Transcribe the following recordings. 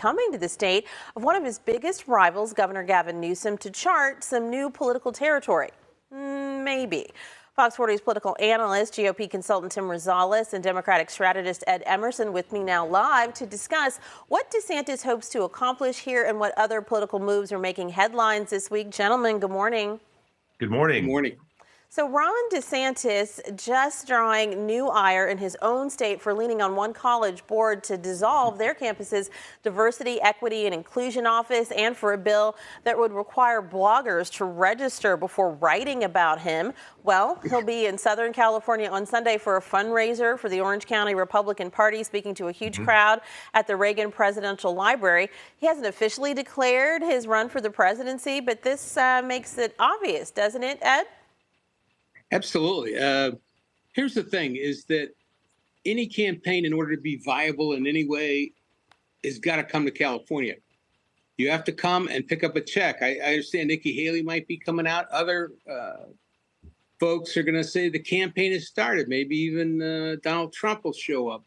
coming to the state of one of his biggest rivals, Governor Gavin Newsom, to chart some new political territory. Maybe. Fox 40's political analyst, GOP consultant Tim Rosales, and Democratic strategist Ed Emerson with me now live to discuss what DeSantis hopes to accomplish here and what other political moves are making headlines this week. Gentlemen, good morning. Good morning. Good morning. So Ron DeSantis just drawing new ire in his own state for leaning on one college board to dissolve their campus's diversity, equity, and inclusion office, and for a bill that would require bloggers to register before writing about him. Well, he'll be in Southern California on Sunday for a fundraiser for the Orange County Republican Party, speaking to a huge crowd at the Reagan Presidential Library. He hasn't officially declared his run for the presidency, but this makes it obvious, doesn't it, Ed? Absolutely. Here's the thing is that any campaign, in order to be viable in any way, has got to come to California. You have to come and pick up a check. I understand Nikki Haley might be coming out. Other folks are going to say the campaign has started. Maybe even Donald Trump will show up.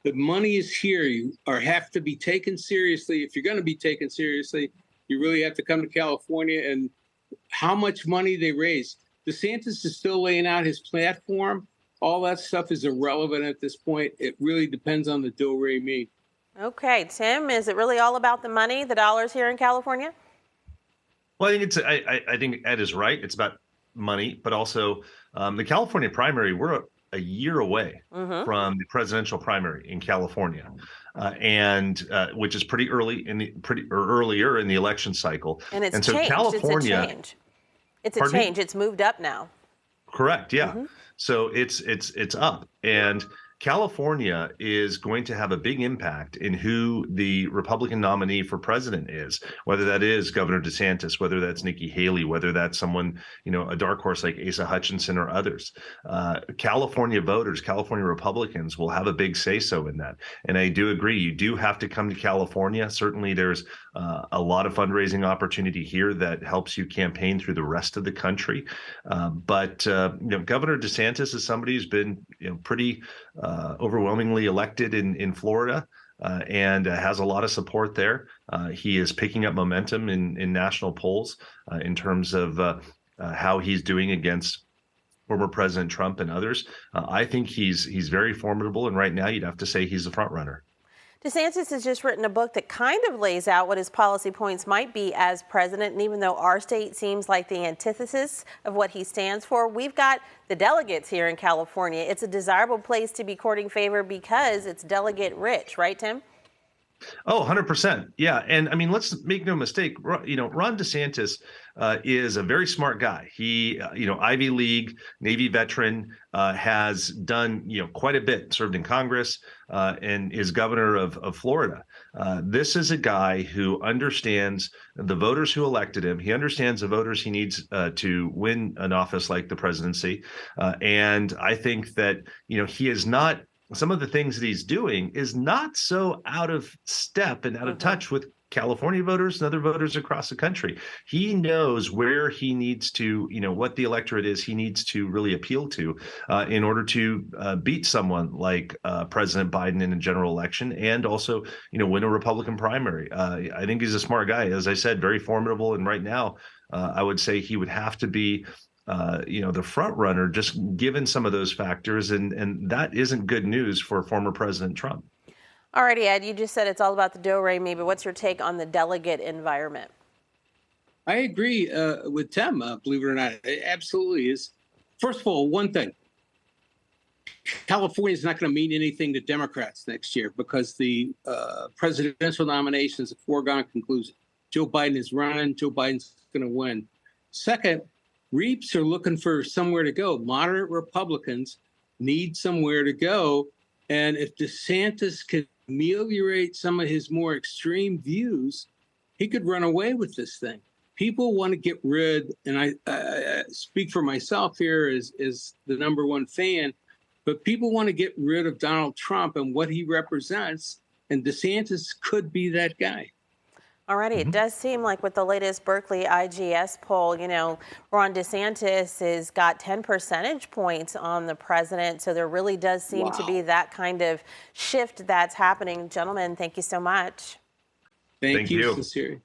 The money is here. You have to be taken seriously. If you're going to be taken seriously, you really have to come to California. And how much money they raise. DeSantis is still laying out his platform. All that stuff is irrelevant at this point. It really depends on the do-re-mi. Okay, Tim, is it really all about the money, the dollars here in California? Well, I think I think Ed is right. It's about money, but also the California primary. We're a year away from the presidential primary in California, and which is pretty early earlier in the election cycle. And so changed. California. It's a change. It's moved up now. Correct. Yeah. So it's up, and California is going to have a big impact in who the Republican nominee for president is, whether that is Governor DeSantis, whether that's Nikki Haley, whether that's someone, a dark horse like Asa Hutchinson or others. California voters, California Republicans will have a big say-so in that. And I do agree, you do have to come to California. Certainly there's a lot of fundraising opportunity here that helps you campaign through the rest of the country. But Governor DeSantis is somebody who's been pretty overwhelmingly elected in Florida and has a lot of support there. He is picking up momentum in national polls in terms of how he's doing against former President Trump and others. I think he's very formidable, and right now you'd have to say he's the front runner. DeSantis has just written a book that kind of lays out what his policy points might be as president. And even though our state seems like the antithesis of what he stands for, we've got the delegates here in California. It's a desirable place to be courting favor because it's delegate rich, right, Tim? Oh, 100%. Yeah. And I mean, let's make no mistake. Ron DeSantis is a very smart guy. He, Ivy League, Navy veteran, has done, quite a bit, served in Congress, and is governor of Florida. This is a guy who understands the voters who elected him. He understands the voters he needs to win an office like the presidency. And I think that, he is not. Some of the things that he's doing is not so out of step and out of touch with California voters and other voters across the country. He knows where he needs to, what the electorate is he needs to really appeal to in order to beat someone like President Biden in a general election and also, win a Republican primary. I think he's a smart guy. As I said, very formidable. And right now, I would say he would have to be the front runner, just given some of those factors. And that isn't good news for former President Trump. All righty, Ed, you just said it's all about the do-re-mi, but what's your take on the delegate environment? I agree with Tim, believe it or not. It absolutely is. First of all, one thing. California is not going to mean anything to Democrats next year because the presidential nomination is a foregone conclusion. Joe Biden is running. Joe Biden's going to win. Second, Reaps are looking for somewhere to go. Moderate Republicans need somewhere to go. And if DeSantis could ameliorate some of his more extreme views, he could run away with this thing. People want to get rid, and I speak for myself here as the number one fan, but people want to get rid of Donald Trump and what he represents, and DeSantis could be that guy. Alrighty, it does seem like with the latest Berkeley IGS poll, Ron DeSantis has got 10 percentage points on the president. So there really does seem to be that kind of shift that's happening. Gentlemen, thank you so much. Thank Thank you you. sincerely.